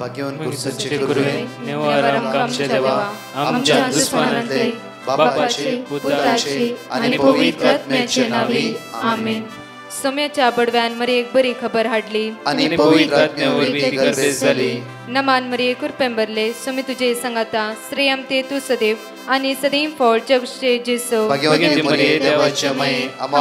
भाग्यवान कुर्सचे गुरुवे निवार आमच्या देवा आमच्या दुश्मनांतले बापाचे पुत्राचे आणि पवित्र आत्म्याचे नावे आमेन. सोम्याच्या बडव्यान मरी एक बरी खबर हाडली आणि पवित्र आत्म्यावर भीती गर्देश झाली. नमान मरी कुरपेंबरले सोमी तुझे संगाता श्रेयम ते तू सदैव आणि सदैव फळ जगचे जेसो. भाग्यवती मरिये देवाच्या माये आम्हा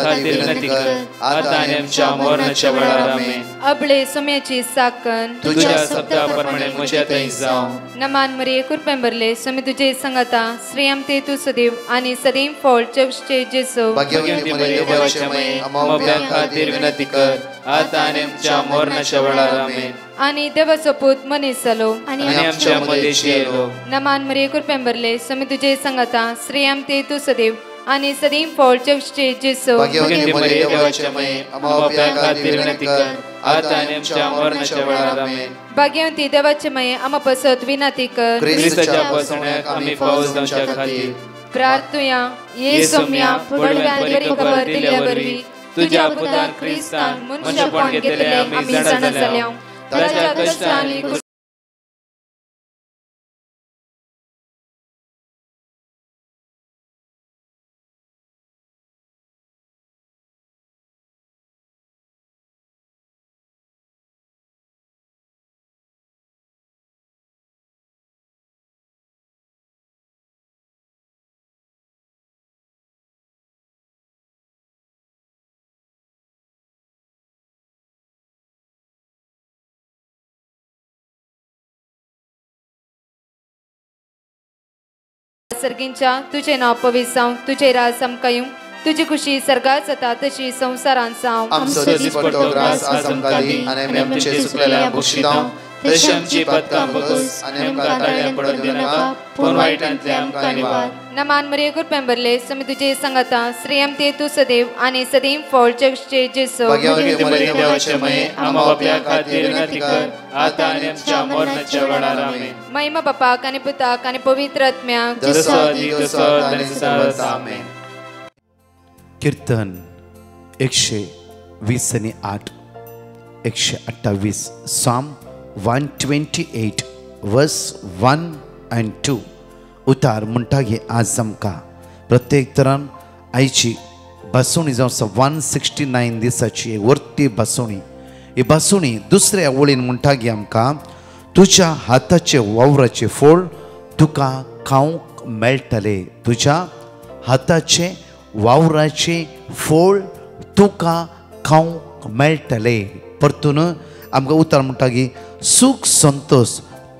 खातीर विनंती कर आता आणि आमच्या मरणाच्या वेळार आमेन. अबळे सोम्याची साकन तुझ्या शब्दाप्रमाणे म्हज्या थंय जावं. नमान मरी कुरपेंबरले सोमी तुझे संगाता श्रेयम ते तू सदैव आणि सदैव फळ जगचे जेसो. भाग्यवती मरिये देवाच्या माये आम्हा खातीर विनंती कर आता आणि आमच्या मरणाच्या वेळार आमेन. आणि देवाचो पूत मनीस जालो आणि आमच्या मदेशी येलो. नमान मरी कुरपेंबरले सोमी तुझे संगाता श्रेयम ते तू सदैव आणि सदैव फळ जगचे जेसो. भाग्यवती मरिये देवाच्या माये आम्हा खातीर विनंती कर आता आणि आमच्या मरणाच्या वेळार आमेन. भाग्यवती देवाचे माये आम्हा पसत विनंती कर ख्रिस्ताच्या पासण्याक आम्ही पावस जावच्या खातीर प्रार्थुया. ये सोम्या बडव्यान बरी खबर दिल्या वरवी तुझ्या पुतान ख्रिस्तान मनुष्यपण घेतले आम्ही जाणा जाल्या. ताच्या कष्टांनी सर्गींच्या तुझे नाव पवित्र जावं, तुझे राज समकायूं, तुझी खुशी सर्गात जाता तशी संसारांत जावं. आमचो दिसपट्टो ग्रास आज आमकां आनी आमचे सुकलेल्या बक्षितां तशी आमची पदकां बगस आनी आमकां ताळ्यां पडूंक दिनाका पूण वायटांतले आमकां निवार. नमान मरिये कुरपेंबरले सोमी तुझे संगाता श्रेयम ते तू सदैव आणि सदैव फळ जगचे जेसो. भाग्यवती मरिये देवाचे माये आम्हा बापया खातीर विनंती कर आता आनी आमच्या मरणाच्या वेळार आमेन. महिमा बापाक आणि पुताक आणि पवित्र आत्म्याक जसो आदी तसो आनी सदांच आमेन. कीर्तन 128 128 Psalm 128 verse 1 and 2 उतार म्हणटागे आज आमकां प्रत्येक तरान आयची बासुणी जावं आसा 169 दिसाची एक वर्ती बासुणी. ही बासुणी दुसऱ्या वळीन म्हणटागे आमकां तुज्या हाताचे वावराचे फळ तुका खावंक मेळटले. तुज्या हाताचे वावराचे फळ तुका खावंक मेळटले. परतून आमकां उतार म्हणटागी सुख संतोष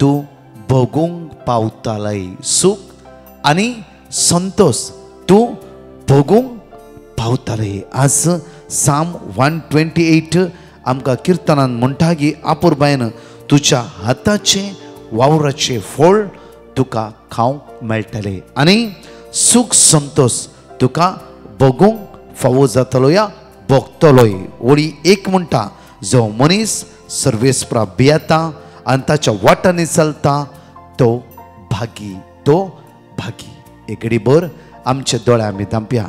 तूं भोगूंक पावतालय. सुख आनी संतोष तूं भोगूंक पावतालय. आज साम 128 आमकां किर्तनान म्हणटागी आपुरबायन तुज्या हाताचे वावराचे फळ तुका खावंक मेळटले आनी सुख संतोष तुका भोगूंक फावो जातलो या भोगतलोय. वळी एक म्हणटा जो मनीस सर्वेस्परा भियेता आनी ताच्या वाटांनी चलता तो भागी. तो भागी. एक घडीभर आमच्या दोळ्या आमी धांपया.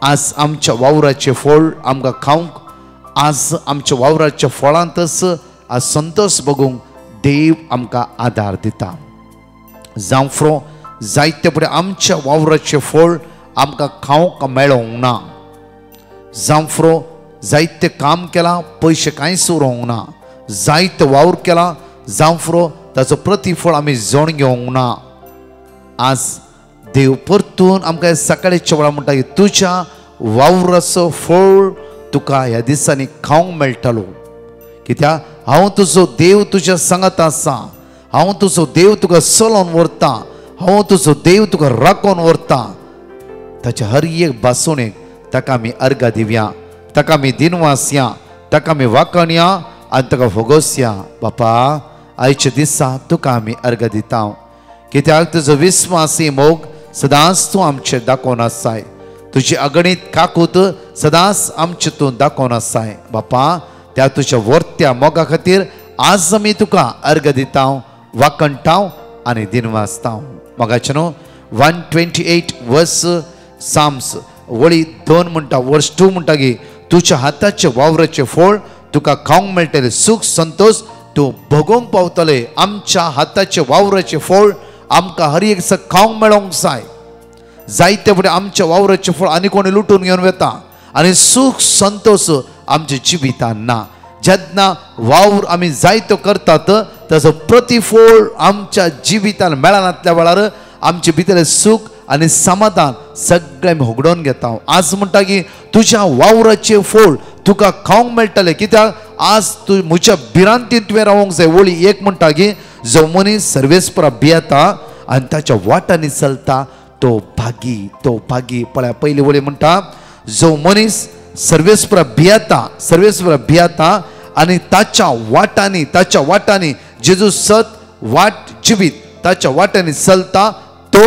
आज आमच्या वावराचे फळ आमकां खावंक आज आमच्या वावराच्या फळांतच आज संतोष भोगूंक देव आमकां आदार दिता. जावफ्रो जायते फुडें आमच्या वावराचे फळ आमकां खावंक मेळोंक ना. जावफ्रो जायते काम केलां पयशे कांयच उरोंक ना. जायते वावर केला जावफ्रो ताचो प्रतिफळ आमी जोण घेवंक ना. आज देव परतून आमकां सकाळीच्या वेळार म्हणटा की तुज्या वावराचो फळ तुका ह्या दिसांनी खावंक मेळटलो. कित्याक हांव तुजो देव तुज्या सांगात आसा. हांव तुजो देव तुका चलोवन व्हरता. हांव तुजो देव तुका राखोवन व्हरता. ताच्या हर एक बासुणेक ताका आमी अर्घ दिवया. ताका आमी दिनवास या. ताका आमी वाकणया आनी ताका भोगोसया. बापा आयच्या दिसा तुका आमी अर्घ दिता. कित्याक तुजो विस्वासी मोग सदांच तूं आमचे दाखोवन आसाय. तुजी अगणीत काकूत सदांच आमचे तूं दाखोवन आसाय. बापा त्या तुज्या वर्त्या मोगा खातीर आज आमी तुका अर्घ दिता, वाकणटा आनी दिनवासता. मोगाचे न्हू 128 वर्स साम्स वळी 2 म्हणटा वर्स 2 म्हणटा की तुज्या हाताचे वावराचे फळ तुका खावंक मेळटले. सुख संतोष तूं भोगोवंक पावतले आमच्या हाताचे वावराचे फळ आमकां हर एक दिसा खावंक मेळोंक जाय जायते फुडें आमच्या वावराचे फळ आनी कोणी लुटून घेवन वता आनी सुख संतोष आमच्या जिवितान ना जेन्ना वावर आमी जायतो करतात ताचो प्रतिफळ आमच्या जिवितान मेळनातल्या वेळार आमचे भितरले सुख आनी समाधान सगळें आमी होगडोवन घेता आज म्हणटा की तुज्या वावराचे फळ तुका खावंक मेळटले कित्याक आज तूं म्हज्या भिरांतीन तुवें रावंक जाय वळी एक म्हणटा की जो मनीस सर्वेस्परा भियेता आनी ताच्या वाटांनी चलता तो भागी पळय पयली वळी म्हणटा जो मनीस सर्वेस्परा भियेता आनी ताच्या वाटांनी जेजू सत वाट जिवीत ताच्या वाटांनी चलता तो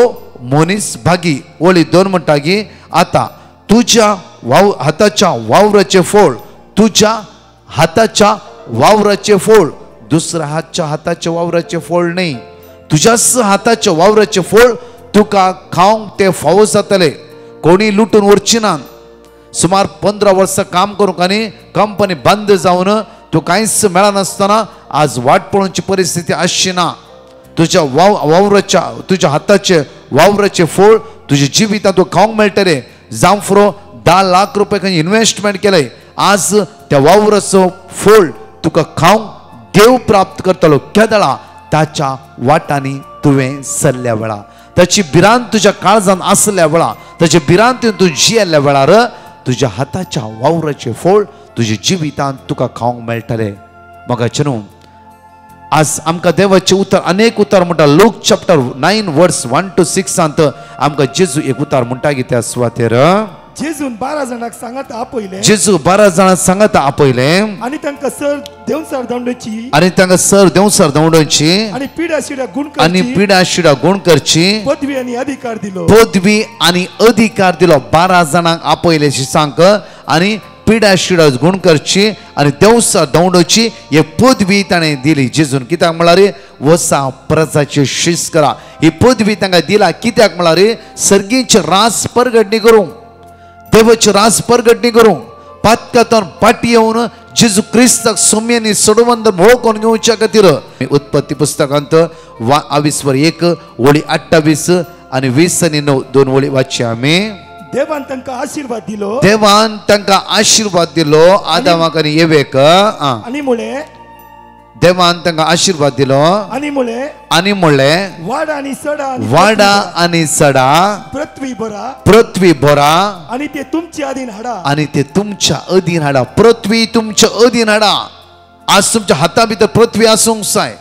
मनीस भागी वळी दोन म्हणटा की आता तुज्या हाताच्या वावराचे फळ तुज्या हाताच्या वावराचे फळ दुसऱ्या हाताच्या वावराचे फळ न्ही तुज्याच हाताच्या वावराचे फळ तुका खावंक ते फावो जातले कोणी लुटून व्हरची ना सुमार 15 वर्सां काम करूंक आनी कंपनी बंद जावन तूं कांयच मेळनासतना आज वाट पळोवची परिस्थिती आसची ना तुज्या वावराच्या तुज्या हाताचे वावराचे फळ तुज्या जिवितांत तूं खावंक मेळटलें जावं फुरो 10 लाख रुपये खंय इन्वेस्टमेंट केले आज त्या वावराचो फळ तुका खावंक देव प्राप्त करतलो केदळा ताच्या वाटांनी तुवें सरल्या वेळा ताची भिरांत तुज्या काळजांत आसल्या वेळा ताचे भिरांतीन तूं जियेल्ल्या वेळार तुज्या हाताच्या वावराचे फळ तुज्या जिवितांत तुका खावंक मेळटलें मोगाचे न्हू आज आमकां देवाचें उतर अनेक उतर म्हणटा लूक चॅप्टर 9 वर्स 1 to 6 आमकां जेजू एक उतर म्हणटा की त्या सुवातेर जेजून 12 जाणांक सांगात आपयले जेजू 12 जाणांक सांगात आपयले आनी तांकां सर देंवचार दवंडोवची आनी पिडा शिडा गुण करची पदवी आनी अधिकार दिलो 12 जाणांक आपयले सांग आनी पिडा शिडा गुण करची आनी देंवचार दवंडोवची हे पदवी ताणें दिली जेजून कित्याक म्हळ्यार वसा प्रजाची शिस्त करा ही पदवी तांकां दिला कित्याक म्हळ्यार सर्गीचे रास परगटणी करूंक देवाचे रास परगटणी करूंक पातकातून पाटी येवन जेजू क्रिस्ताक सोम्यांनी सोडवंद मोळोवन घेवच्या खातीर उत्पत्ती पुस्तकांत 21 वळी 28 आनी 20 आनी 9 दोन वळी वाचची आमी देवान तांकां आशीर्वाद दिलो आदामाक आनी एवेक आनी म्हळें देवान तांकां आशीर्वाद दिलो आनी म्हणलें वाडा आनी सडा पृथ्वी भरा आनी ते तुमच्या अधीन हाडा पृथ्वी तुमच्या अधीन हाडा आज तुमच्या हाता भितर पृथ्वी आसूंक जाय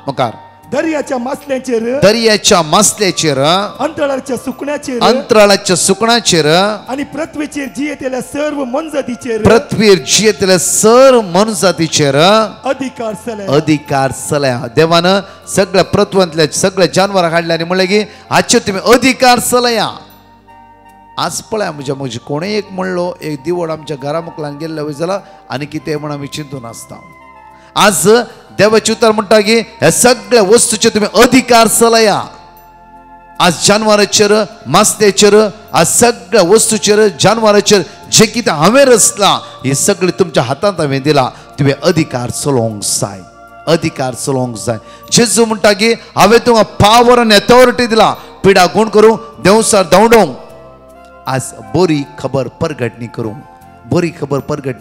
मुखार दर्याच्या मासल्याचेर अंतराळाच्या सुकण्याचेर आनी पृथ्वीचेर जियेतल्या सर्व मनजातीचेर अधिकार चलया देवान सगळ्या पृथ्वींतल्या सगळ्या जानवरां हाडल्या आनी म्हणलें की हाचेर तुमी अधिकार चलया आज पळया म्हणजे कोणें एक म्हणलो एक दिवड आमच्या घरा मुखलान गेल्ले वय जाल्यार आनी कितें म्हण आमी चिंतून आसता आज देवाचे उतर म्हणटा की ह्या सगळ्या वस्तूचे तुम्ही अधिकार चलया आज जानवराचेर मास्त्याचेर आज सगळ्या वस्तूचेर जानवराचेर जे कितें हांवें रचला हे सगळें तुमच्या हातांत हांवें दिला तुवें अधिकार चलोवंक जाय जेजू म्हणटा की हांवें तुमकां पावर आनी अथॉरिटी दिला पिडा गुण करूं देंवचार दवंडोवंक आज बरी खबर परगटणी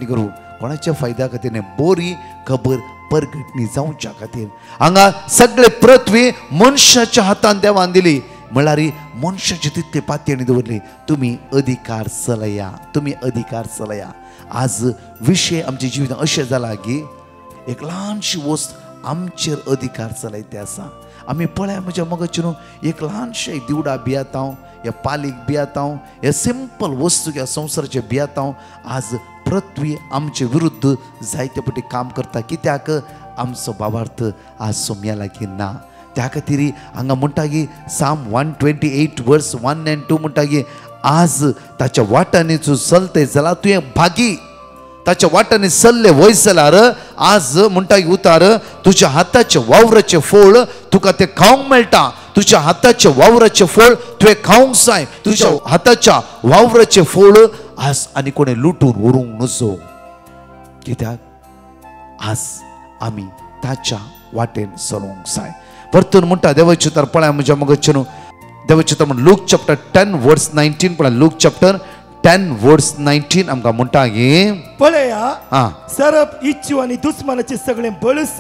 करूं कोणाच्या फायद्या खातीर न्ही बरी खबर परगटणी जावच्या खातीर हांगा सगळे पृथ्वी मनशाच्या हातान देवान दिली म्हळ्यार मनशाची तितली पातयणी दवरली तुमी अधिकार चलया आज विशय आमच्या जिवितांत अशें जाला की एक ल्हानशी वस्त आमचेर अधिकार चलयते आसा आमी पळय म्हज्या मगचे न्हू एक ल्हानशें दिवडा भियेता ह्या पालीक भियेता ह्या सिंपल वस्तू ह्या संवसाराचे भियेता आज पृथ्वी आमचे विरुद्ध जायते पटी काम करता कित्याक आमचो भावार्थ आज सोम्या लागीं ना त्या खातीर हांगा म्हणटा की साम 128 वर्स 1 and 2 म्हणटा की आज ताच्या वाटांनी तूं चलते जाल्यार तुवें भागी ताच्या वाटांनी चल्ले वय जाल्यार आज म्हणटा की उतार तुज्या हाताचे वावराचे फळ तुका ते खावंक मेळटा तुज्या हाताचे वावराचे फळ तुवें खावंक जाय तुज्या हाताच्या वावराचे फळ आज आनी कोणें लुटून व्हरूंक नजो कित्याक आज आमी ताच्या वाटेन चलोवंक जाय. परतून म्हणटा देवाचे उतर पळय म्हज्या मगजचे देवाचे उतर म्हण लूक चॅप्टर 10 वर्स 19 पळय लूक चॅप्टर 10 वर्स 19 आमकां म्हणटा की पळया सरप इच्छू आनी दुस्मानाचे सगळे बळस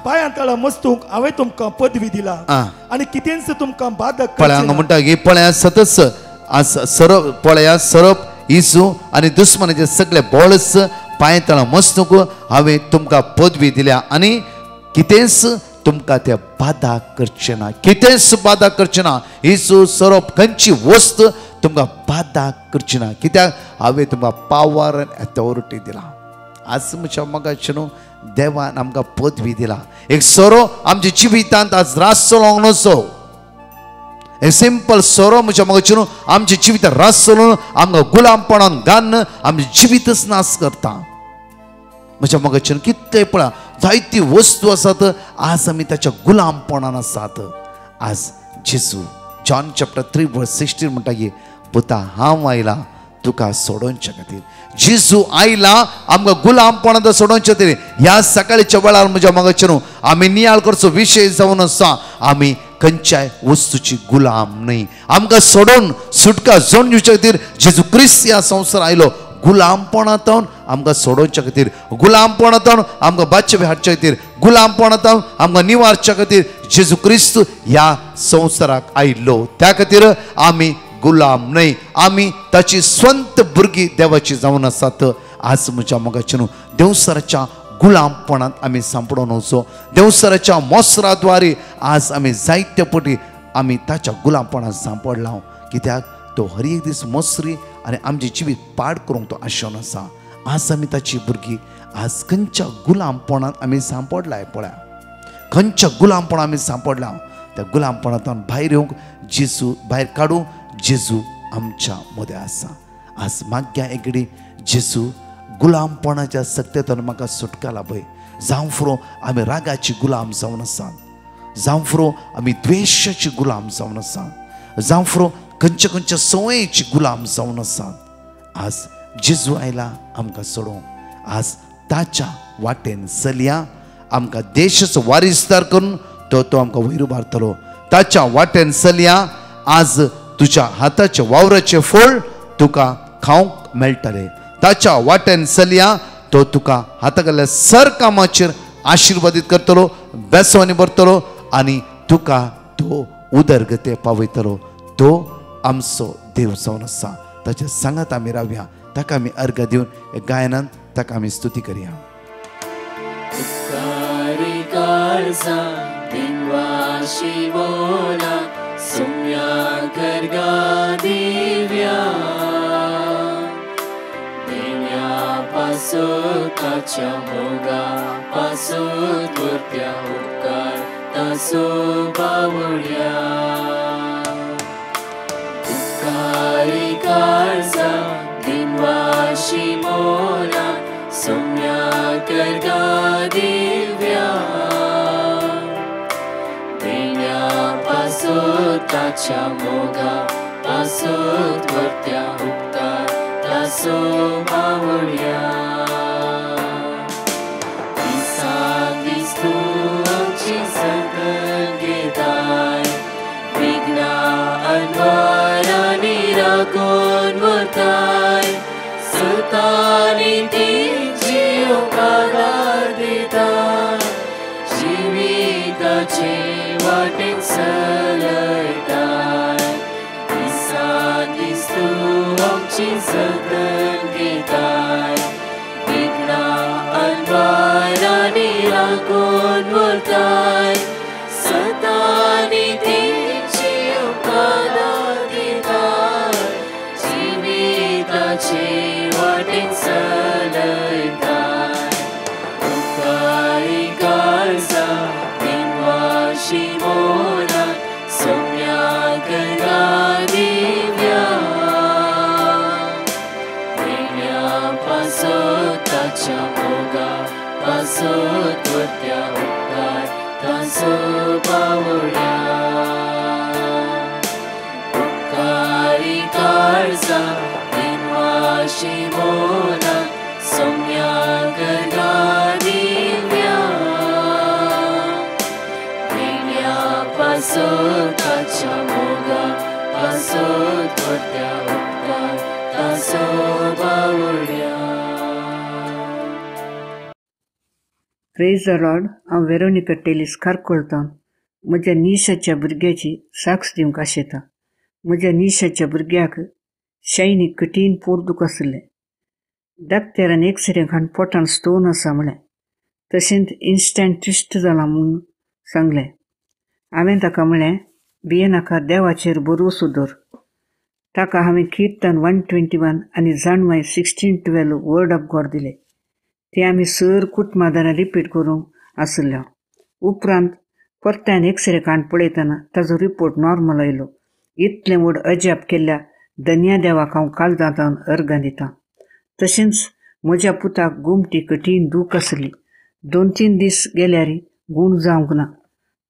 पांयां तळा मस्तूक हांवें तुमकां पदवी दिला आनी कितेंच तुमकां बाधक पळय हांगा म्हणटा की पळया सतत सरप पळया सरप इसू आनी दुस्मानाचे सगळे बळस पांय तळा मस्तूक हांवें तुमकां पदवी दिल्या आनी कितेंच तुमकां ते बाधा करचे ना. कितेंच बाधा करचे ना. इसू सरप खंयची वस्त तुमकां बाधा करची ना. कित्याक हांवें तुमकां पावर एंड अथॉरिटी दिला. आज म्हज्या मगाचे न्हू देवान आमकां पदवी दिला. एक सोरो आमच्या जिवितांत आज रास चलोवंक नसो. एक सिंपल सोरो म्हज्या मगाचे न्हू आमच्या जिवितांत रास चलोवन आमकां गुलामपणान घालन आमचें जिवीतच नाश करता. म्हज्या मगाच्यान कितले पळय जायती वस्तू आसात आज आमी ताच्या गुलामपणान आसात. आज जेजू जॉन चॅप्टर 3 वर्स 16 म्हणटा की पुता हांव आयला तुका सोडोवचे खातीर. जेजू आयला आमकां गुलामपणांत सोडोवचे खातीर. ह्या सकाळच्या वेळार म्हज्या मगाचे न्हू आमी नियाळ करचो विशय जावन आसा आमी खंयच्याय वस्तूची गुलाम न्हय. आमकां सोडून सुटका जावन दिवचे खातीर जेजू क्रिस्त ह्या संवसार आयलो. गुलामपणांतून आमकां सोडोवचे खातीर गुलामपणांतून आमकां बादचे हाडचे खातीर गुलामपणांतून आमकां निवारचे खातीर जेजू क्रिस्त ह्या संवसाराक आयिल्लो. त्या खातीर आमी गुलाम न्हय आमी ताची स्वंत भुरगीं देवाची जावन आसात. आज म्हज्या मोगाचे न्हू देवसराच्या गुलामपणांत आमी सांपडून वचो. देवसराच्या मोसराद्वारे आज आमी जायते पटी आमी ताच्या गुलामपणांत सांपडला. कित्याक तो हर एक दीस मोसरी आनी आमचे जिवीत पाड करूंक तो आशेवन आसा. आज आमी ताची भुरगीं आज खंयच्या गुलामपणांत आमी सांपडलाय पळय. खंयच्या गुलामपणांत आमी सांपडला. त्या गुलामपणांतून भायर येवंक जेजू भायर काडूं जेजू आमच्या मदें आसा. आज माग्या एकडी जेजू गुलामपणाच्या सत्तेतून म्हाका सुटका लाभय. जावं फुरो आमी रागाची गुलाम जावन आसा. जावं फुरो आमी द्वेशाची गुलाम जावन आसा. जावं फुरो खंयच्या खंयच्या संवयेची गुलाम जावन आसात. आज जेजू आयला आमकां सोडूंक. आज ताच्या वाटेन चलया आमकां देशाचो वारिसदार करून तो आमकां वयर उबारतलो. ताच्या वाटेन चलया आज तुज्या हाताचे वावराचे फळ तुका खावंक मेळटले. ताच्या वाटेन चलया तो तुका हातागेल्या सर कामाचेर आशिर्वादीत करतलो बेसवानी भरतलो आनी तुका तो उदरगते पावयतलो. तो आमचो देव जावन आसा. ताच्या सांगात आमी रावया. ताका आमी अर्घ दिवन गायनान ताका आमी स्तुती करया. दिनवाशी मोला सोम्या करगा दिव्या देण्या पासून ताच्या मोगा पासून वर्त्या उपकार तासो बावळ्या दिसाक दीस तूं आमची सगळं घेताय विघ्ना अनवारांनी राखून वताय सतानी तेंची उपकार दिताय जिविताचे वाटेन चलयताय दिसाक दीस तूं आमची जतन घेताय विघ्ना अनवारांनी राखून वताय सतानी तेंची उपकार दिताय जिविताचे वाटेन चलयताय उपकारी काळजा दिनवाशी मोला सोम्या करगा दिव्या देण्या पासून ताच्या मोगा पासून वर्त्या उपकार तासो बावळ्या उपकारी काळजा दिनवाशी मोला सोम्या करगा दिव्या ताच्या मोगा तासो धोत्या उपकार तासो बावड्या. Praise the lord. हांव वेरोनिका टेलीस कारकोळतां म्हज्या निशाच्या भुरग्याची साक्ष दिवंक आशेतां. म्हज्या निशाच्या भुरग्याक शायनी कठीण पोट दूख आसलें. डाक्टरान एक्सरे घालून पोटान स्टोन आसा म्हळें. तशेंच इन्स्टंट ट्विस्ट जालां म्हूण सांगलें. हांवें ताका म्हळें भियेनाका, देवाचेर भरोसो दवर. ताका हांवें किर्तन 121 आनी जाणवाय 16:12 वर्ड ऑफ गॉड दिले. ते आमी सर कुटुंबादारां रिपीट करूंक आसल्यो. उपरांत परत्यान एक्सरे काडून पळयतना ताजो रिपोर्ट नॉर्मल आयलो. इतलें व्हड अजाप केल्ल्या धन्या देवाक हांव काळजांत अर्गां दितां. तशेंच म्हज्या पुताक गुमटी कठीण दूख आसली. 2-3 दीस गेल्यारय गूण जावंक ना.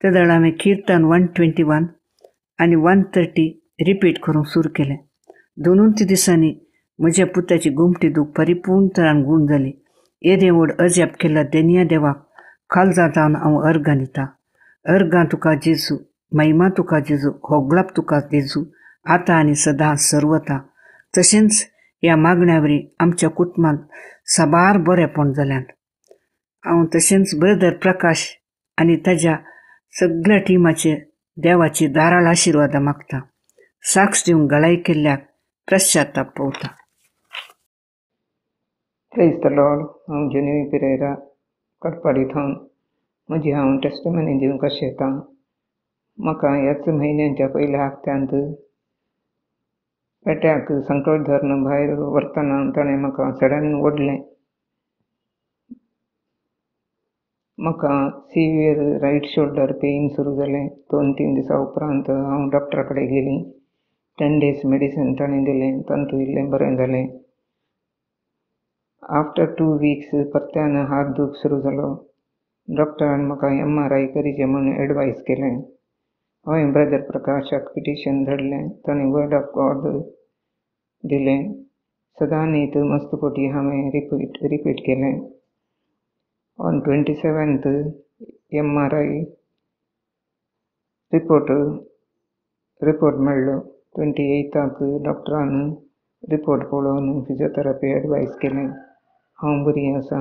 त्या वेळार हांवें किर्तन 121 आनी 130 रिपीट करूंक सुरू केलें. 2-3 दिसांनी म्हज्या पुताची गुमटी दूख परिपूर्ण तरान गूण जाली. येदें व्हड अजाप केल्ल्या धन्या देवाक काळजांत हांव अर्गां दितां. अर्गां तुका जेजू, महिमा तुका जेजू, होगलाप तुका जेजू, आतां आनी सदां सर्वता. तशेंच ह्या मागण्या वरी आमच्या कुटुंबांत साबार बरेपण जाल्यात. हांव तशेंच ब्रदर प्रकाश आनी ताज्या सगळ्या टिमाचे देवाची दाराळ आशिर्वादां मागता. साक्ष दिवंक गळाई केल्ल्याक पश्चाताप पावता. Praise the lord. हांव जेन्युई पेरेरा कडपाडी थावन म्हजी हांव टेस्टमनी दिवंक आशेतां. म्हाका ह्याच म्हयन्याच्या पयल्या हप्त्यांत पेट्याक संकट धरण भायर व्हरतना ताणें म्हाका सडन ओडलें. म्हाका सिवियर रायट शोल्डर पेन सुरू जालें. 2-3 दिसां उपरांत हांव डॉक्टरा कडेन गेलीं. 10 days मेडिसीन ताणें दिलें. तांतूं इल्लें बरें जालें. आफ्टर 2 weeks परत्यान हात दूख सुरू जालो. डॉक्टरान म्हाका MRI करीचें म्हूण एडवायस केलें. हांवें ब्रदर प्रकाशाक पिटिशन धाडलें. ताणें वर्ड ऑफ गॉड दिलें. सदां न्हीद मस्तकोटी हांवें रिपीट केलें. ऑन 27th MRI रिपोर्ट मेळ्ळो. 28th डॉक्टरान रिपोर्ट पळोवन फिजिओथेरपी एडवायस केलें. हांव बरी आसा.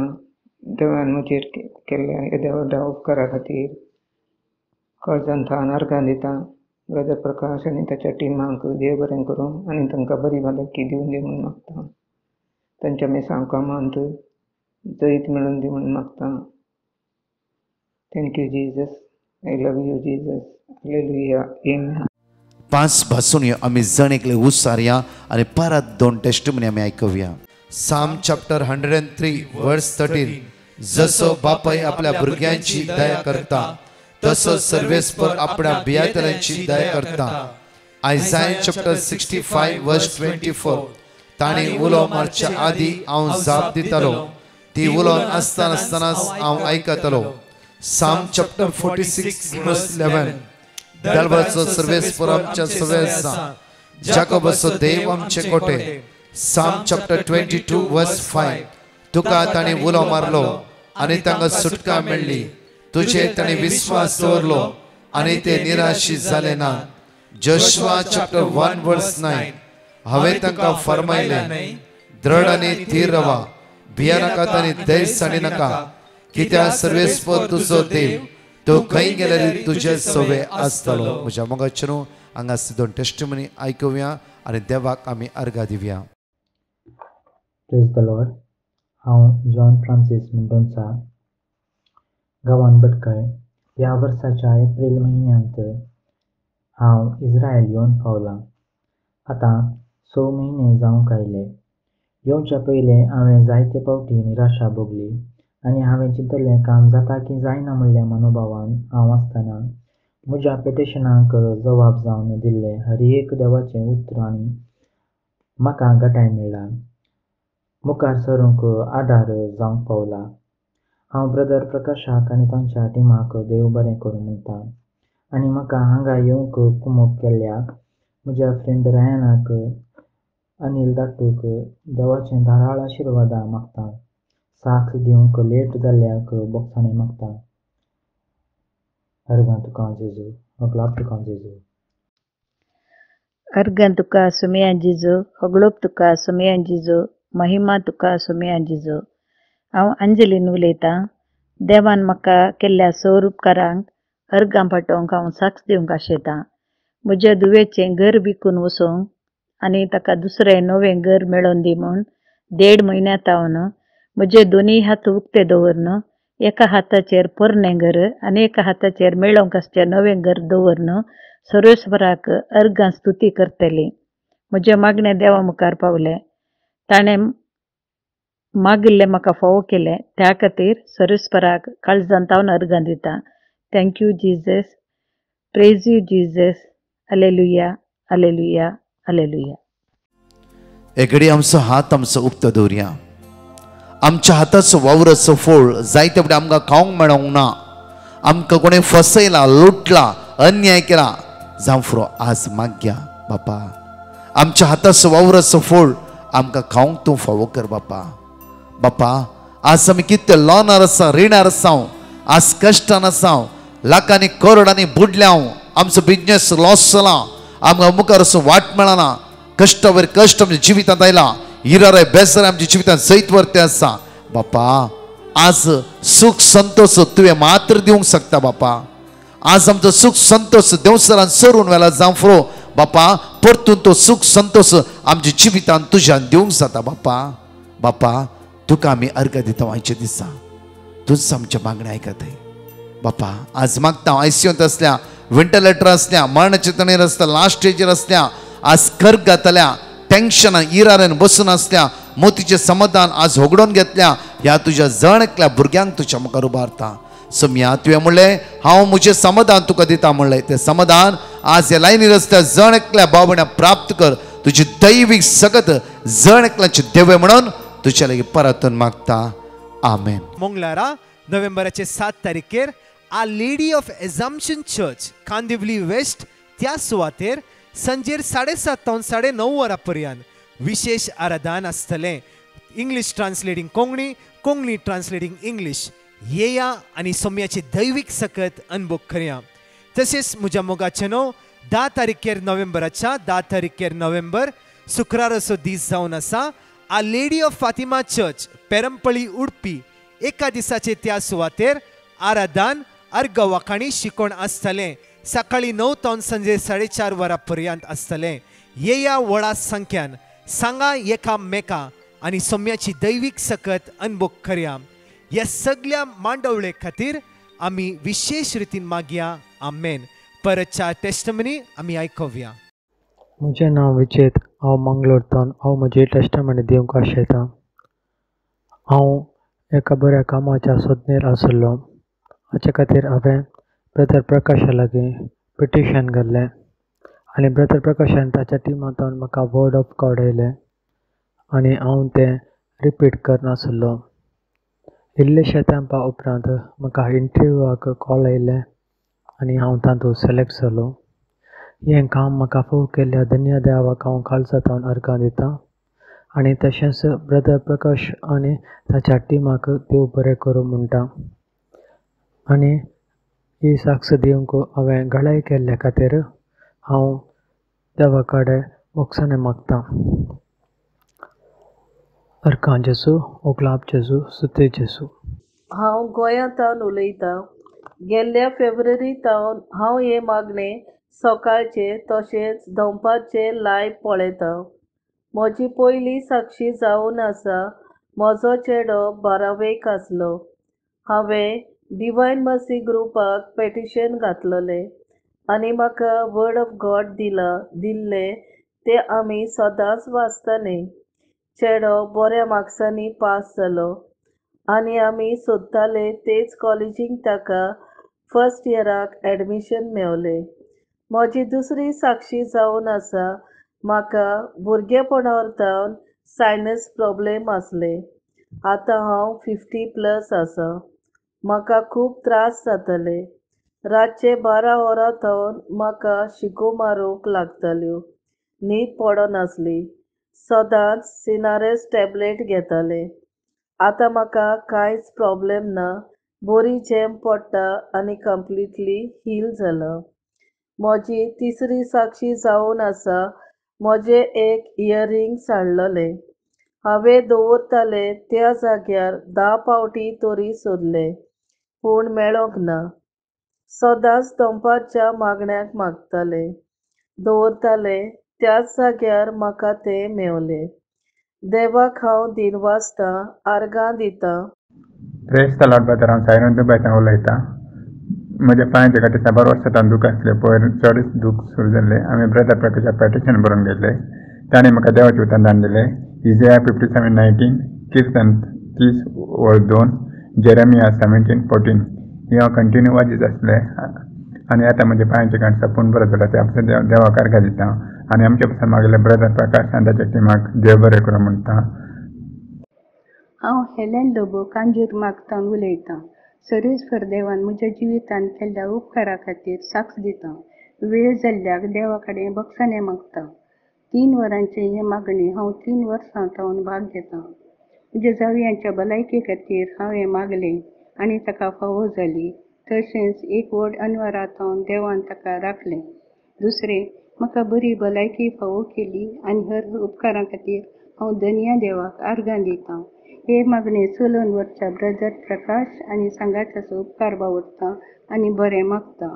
देवान म्हजेर केल्ल्या येद्या व्हडा उपकारा खातीर काळजांत हांव अर्गां दितां. ब्रदर प्रकाश आनी ताच्या टिमाक देव बरें करूं आनी तांकां बरी भलायकी दिवूं दी म्हूण मागतां. तांच्या मिसां कामांत जैत मेळून दी म्हूण मागतां. Thank you Jesus. I love you Jesus. Hallelujah. Amen. 5 भासून आमी जण एकले उसारया आनी परत 2 टेस्टमनी आमी आयकुया. साम चॅप्टर 103 वर्स 13. जसो बापाय आपल्या भुरग्यांची दया करता तसो सर्वेस्पर आपल्या भियेतल्यांची दया करता. आयझाया चॅप्टर 65 वर्स 24. ताणी उलो मारच्या आदी हांव जाप दितालो. ती उलोवन आसतनाच हांव आयकतालो. साम चॅप्टर 46 वर्स 11. देवाचो सर्वेस्पर आमच्या सवे आसा. जाकोबाचो देव आमचे कोटे. साम चॅप्टर 22 वर्स 5. तुका ताणी उलो मारलो आनी तांकां सुटका मेळ्ळी. तुजे ताणी विश्वास दवरलो आनी ते निराशी जाले ना. जोशुआ चॅप्टर 1 वर्स 9. हांवें तांकां फरमायलें, दृढ आनी थीर रावा, भियेनाकात आनी धैर्य साडी नाका, कित्याक सर्वेस्पर तुजो देव तो खंय गेल्यार तुजे सवे आसतलो. म्हज्या मोगाचेर हांगा 2 टेस्टमनी आयकुया आनी देवाक आमी अर्गां दिवया. Praise the lord. हांव जॉन फ्रांसीस मेंडोन्सा गांवांत भटकय. ह्या वर्साच्या एप्रील म्हयन्यांत हांव इस्रायल येवन पावलां. आतां 6 म्हयने जावंक आयले. येवच्या पयलें हांवें जायते फावटी निराशा भोगली आनी हांवें चिंतलें काम जाता की जायना म्हणल्या मनोभावान हांव आसतना म्हज्या पेटिशनाक जबाब जावन दिल्ले हर एक देवाचें उतर आनी म्हाका घटाय मेळ्ळा. मुखार सरूंक आदार जावंक पावला. हांव ब्रदर प्रकाशाक आनी तांच्या टिमाक देव बरें करूं म्हणटा आनी म्हाका हांगा येवंक कुमक केल्ल्या म्हज्या फ्रेंड रायनाक अनिल दाटूक देवाचें धाराळ आशिर्वादां मागता. साक्ष दिवंक लेट जाल्ल्याक बोगसाणें मागता. अर्गां तुका जेजू. हो ग्लाब तुका जेजू. अर्गन तुका सुमयान जिजो, होगळोप तुका सुमयान जिजो, महिमा तुका सुमयान जिजो. हांव अंजलीन उलयतां. देवान म्हाका केल्ल्या सौर उपकारांक अर्गां पाठोवंक हांव साक्ष दिवंक आशेतां. म्हज्या दुवेचें घर विकून वचोंक आनी ताका दुसरें नवें घर मेळोवन दी म्हूण 1.5 म्हयन्यांतावन म्हजे दोनूय हात उक्ते दवरन एका हाताचेर पोरनें घर आनी एका हाताचेर मेळोवंक आसचें नवें घर दवरन सर्वेस्वराक अर्गां स्तुती करतलीं. म्हजे मागणें देवा मुखार पावलें. ताणें मागिल्लें म्हाका फावो केलें. त्या खातीर सर्वेस्वराक काळजांत हांव अर्गां दितां. Thank you Jesus. Praise you Jesus. Hallelujah, hallelujah, hallelujah. एकडे आमचो हात आमचो उक्तो दवरया. आमच्या हाताचो वावराचो फोळ जायते फुडें आमकां खावंक मेळोंक ना. आमकां कोणें फसयला, लुटला, अन्याय केला जावं फुरो आज मागया बापा. आमच्या हाताचो वावराचो फोळ आमकां खावंक तूं फावो कर बापा. बापा आज आमी कितें लॉनार आसा, रिणार आसा, आज कश्टान आसा, लाखांनी करोडांनी बुडल्या. आमचो बिजनेस लॉस जाला, आमकां मुखार असो वाट मेळना. कश्ट वयर कश्ट आमच्या जिवितांत आयला. हिरारे बेजारे आमच्या जिवितांत सयत वरते आसा. बापा आज सुख संतोष तुवें मात्र दिवंक शकता बापा. आज आमचो सुख संतोष देवसरान सरून व्हेला जावं फुरो बापा परतून तो सुख संतोष आमच्या जिवितांत तुज्यान दिवंक जाता बापा. बापा तुका आमी अर्घ दिता आयच्या दिसा. तूंच आमच्या मागण्या आयकताय बापा. आज मागता आयसीयूंत आसल्या, व्हेंटिलेटर आसल्या, मरण चिंतनेर आसल्या, लास्ट स्टेजीर आसल्या, आज कर्क घातल्या, टेन्शनां इरारेन बसून आसल्या, मोतीचें समाधान आज होगडोन घेतल्या, ह्या तुज्या जणकल्या भुरग्यांक तुज्या मुखार उबारता. सोम्या तुवें म्हणलें हांव म्हजें समाधान तुका दिता म्हणलें. तें समाधान आज ह्या लायनीर आसल्या जणकल्या भावण्या प्राप्त कर. तुजी दैवीक सगत जणकल्याची देवे म्हणून तुज्या लागीं परतून मागता. आमेन. मंगळारा नोव्हेंबराचे 7 तारखेर our lady of assumption church Kandivali west त्या सुवातेर संजेर 7:30 ते 9:30 वरां पर्यंत विशेष आराधन आसतलें. English translating Konkani, Konkani translating English. येया आनी सोम्याची दैवीक सकत अनुभव करया. तशेंच म्हज्या मोगाचें न्हू 10 तारखेर नोव्हेंबराच्या 10 तारखेर नोव्हेंबर शुक्राराचो दीस जावन आसा. Our lady of Fatima church Perampalli Udupi एका दिसाचे त्या सुवातेर आराधन अर्घ वाखाणी शिकोण आसतलें. सकाळी 9 ते संजे 4:30 वरां पर्यंत आसतलें. येया व्हडा संख्यान सांगा एकामेका आनी सोम्याची दैवीक सकत अनुभव करया. ह्या सगळ्या मांडवळे खातीर आमी विशेष रितीन मागया. आमेन. परतच्या टेस्टमनी आमी आयकूया. म्हजें नांव विचेत. हांव मंगलोरतान. हांव म्हजी टेस्टमनी दिवंक आशेतां. हांव एका बऱ्या कामाच्या सोदनेर आशिल्लो. हाचे खातीर हांवें ब्रदर प्रकाशा लागीं पिटिशन घाल्लें आनी ब्रदर प्रकाशान ताच्या टिमांतल्यान म्हाका वर्ड ऑफ गॉड येयलें आनी हांव तें रिपीट करनाशिल्लो. इल्लेशे तेंपा उपरांत म्हाका इंटरव्यूवाक कॉल येयलें आनी हांव तातूंत सिलेक्ट जालो. हें काम म्हाका फावो केल्ल्या धन्य देवाक हांव काळजांतल्यान अर्गां दितां आनी तशेंच ब्रदर प्रकाश आनी ताच्या टिमाक देव बरें करूं म्हणटा. आनी ही साक्ष दिवंक हांवें घाळाय केल्ल्या खातीर हांव देवा कडेन मोक्षाने मागतां. अर्कां जेजू, ओगलाब जेजू, सुते जेजू. हांव गोंयांतान उलयतां. गेल्ल्या फेब्रुवारींतावन हांव हे मागणें सकाळचे तशेंच दनपारचे लायव्ह पळयतां. म्हजी पयली साक्षी जावन आसा. म्हजो चेडो 12वेक आसलो. हांवें डिवायन मर्सी ग्रुपाक पेटिशन घातलेलें आनी म्हाका वर्ड ऑफ गॉड दिल्लें तें आमी सदांच वाचतालीं. चेडो बऱ्या मार्क्सांनी पास जालो आनी आमी सोदताले तेच कॉलेजींत ताका फर्स्ट इयराक एडमिशन मेवलें. म्हजी दुसरी साक्षी जावन आसा. म्हाका भुरगेपणावरतावन सायनस प्रॉब्लेम आसले. आतां हांव 50+ आसा. म्हाका खूब त्रास जाताले. रातचे 12 वरां थावन म्हाका शिको मारूंक लागताल्यो. न्हीद पडनासली. सदांच सिनारेस टॅबलेट घेतालें. आतां म्हाका कांयच प्रॉब्लेम ना. बरी झेम पडटा आनी कंप्लिटली हील जाला. म्हजी तिसरी साक्षी जावन आसा म्हजें एक इयरिंग सांडलेलें. हांवें दवरतालें त्या जाग्यार 10 फावटी तरी सोदलें पूण मेळोंक ना. सदांच दनपारच्या मागण्याक मागतालें. दवरतालें त्याच जाग्यार म्हाका तें मेवलें. देवाक हांव दिनवासतां आर्गां दितां. प्रेस द लॉर्ड ब्रदर, हांव सायरन दुबायच्यान उलयतां. म्हज्या पांयाच्या गांठी 7 वर्सां दूख आसलें. पयर चडच दूख सुरू जाल्लें. हांवें ब्रदर प्रकाशाक पॅटिशन बरोवन गेल्लें. ताणें म्हाका देवाचें उतर दान दिलें. इझाया 57:19, किर्तन 30:2, जेरेमिया 17:14. ही हांव कंटिन्यू वाजीत आसलें. आनी आतां म्हज्या पांयाची गांठ संपूर्ण बरो जाला. ते हांव देवाक आर्गां दितां. आनी आमचे पासून मागले ब्रदर प्रकाश आनी ताच्या टिमाक देव बरें करूं म्हणटा. हांव हेलेन लोबो कांजूरमार्गांतल्यान उलयतां. सर्वेस्वर देवान म्हज्या जिवितांत केल्ल्या उपकारा खातीर साक्ष दितां. वेळ जाल्ल्याक देवा कडेन बक्षाने मागतां. 3 वरांचे हे मागणी हांव 3 वर्सां जावन भाग घेतां. म्हज्या जावयांच्या भलायके खातीर हांवें मागलें आनी ताका फावो जाली. तशेंच एक व्हड अनवरांत देवान ताका राखलें. दुसरें, म्हाका बरी भलायकी फावो केली आनी हेर उपकारां खातीर हांव धन्या देवाक आर्गां दितां. हे मागणे चलोवन वरच्या ब्रदर प्रकाश आनी सांगाच्याचो उपकार बावडटां आनी बरें मागतां.